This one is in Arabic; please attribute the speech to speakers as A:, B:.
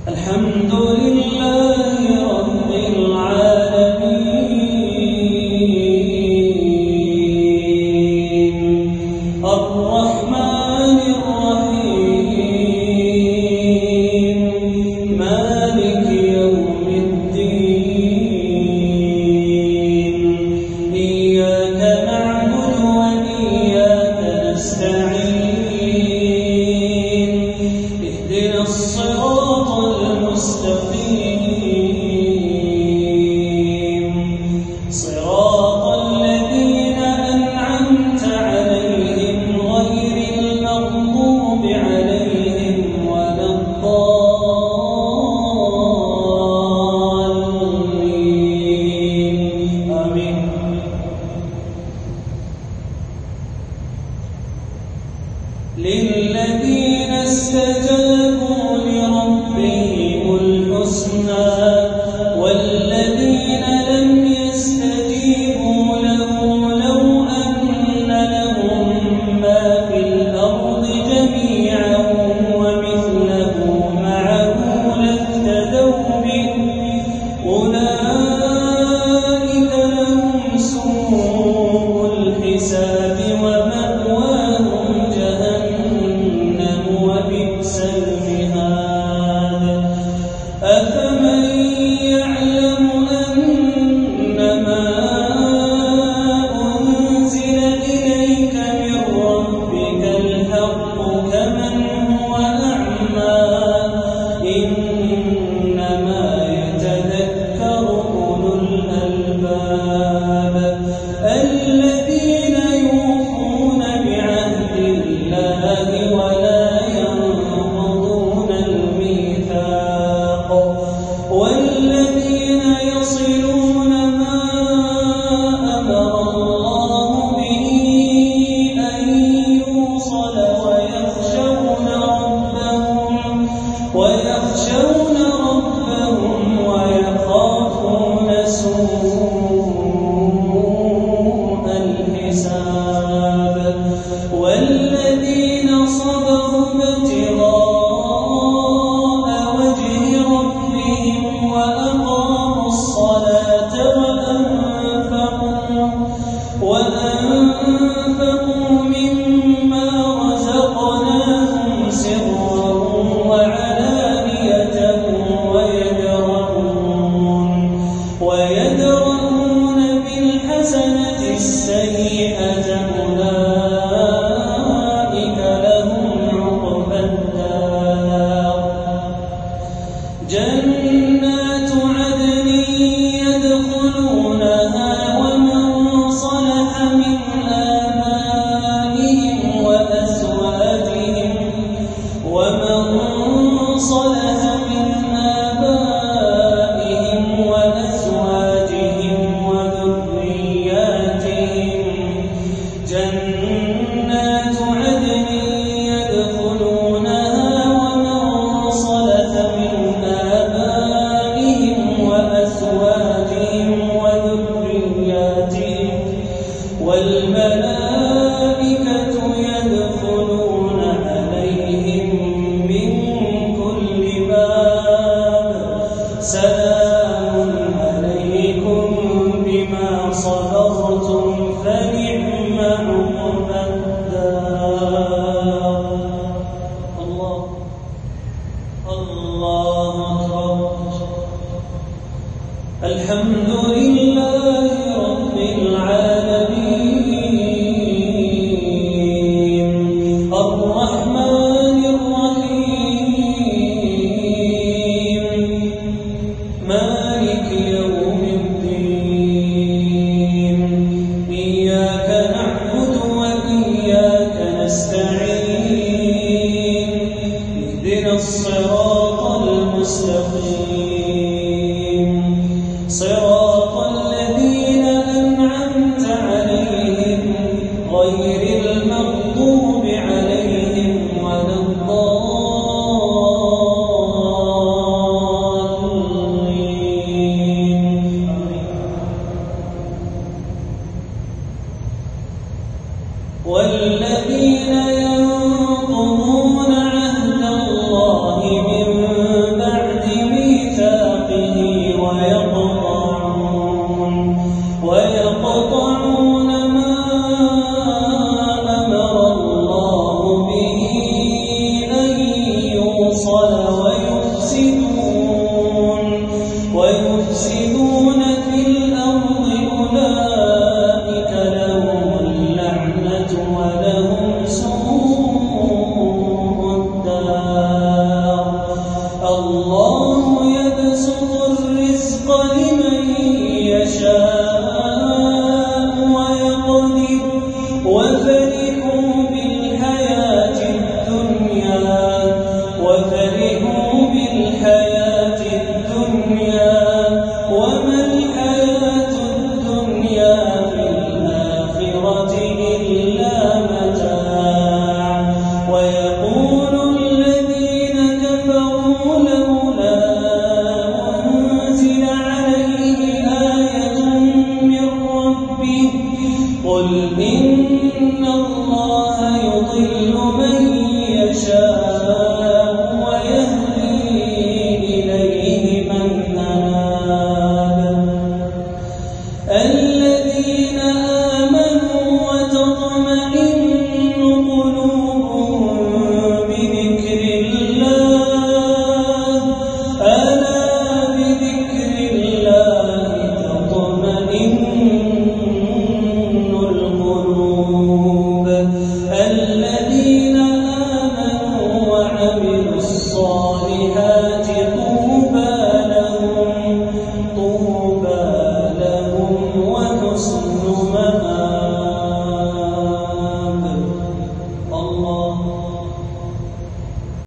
A: الحمد لله رب العالمين الرحمن الرحيم مالك يوم الدين إياك نعبد وإياك نستعين اهدنا الصراط المستقيم صراط الذين أنعمت عليهم غير المغضوب عليهم ولا الضالين آمين. للذين استجابوا لربهم الحسنى والذين لم يستجيبوا له لو أن لهم ما في الأرض جميعا ومثله معه لافتدوا به أولئك لهم سوء الحساب ومأواهم جهنم وبئس المهاد. أفمن يعلم أنما أنزل إليك من ربك الحق كمن هو أعمى إنما يتذكر أولو الألباب الذين يوفون بعهد الله ولا ينقضون الميثاق والذين يصلون ما أمر الله به أن يوصل ويخشون ربهم ويخافون سوء الحساب والذين صبروا ابتغاء وجه ربهم وأقاموا الصلاة وأنفقوا مما رزقناهم سرا وعلانية ويدرؤون بالحسنة السيئة أولئك لهم عقبى الدار جنات عدن يدخلونها ومن صلح من آبائهم وأزواجهم وذرياتهم جنات عدن يدخلونها ومن صلح من آبائهم وأزواجهم وذرياتهم والملائكة يدخلون عليهم من كل باب سلام عليكم بما صبرتم فنعم عقبى الدار. الله أكبر. الحمد لله رب العالمين الرحمن الرحيم مالك يوم الدين إياك نعبد وإياك نستعين اهدنا الصراط المستقيم صراط الذين أنعمت عليهم غير المغضوب عليهم ولا الضالين الله يبسط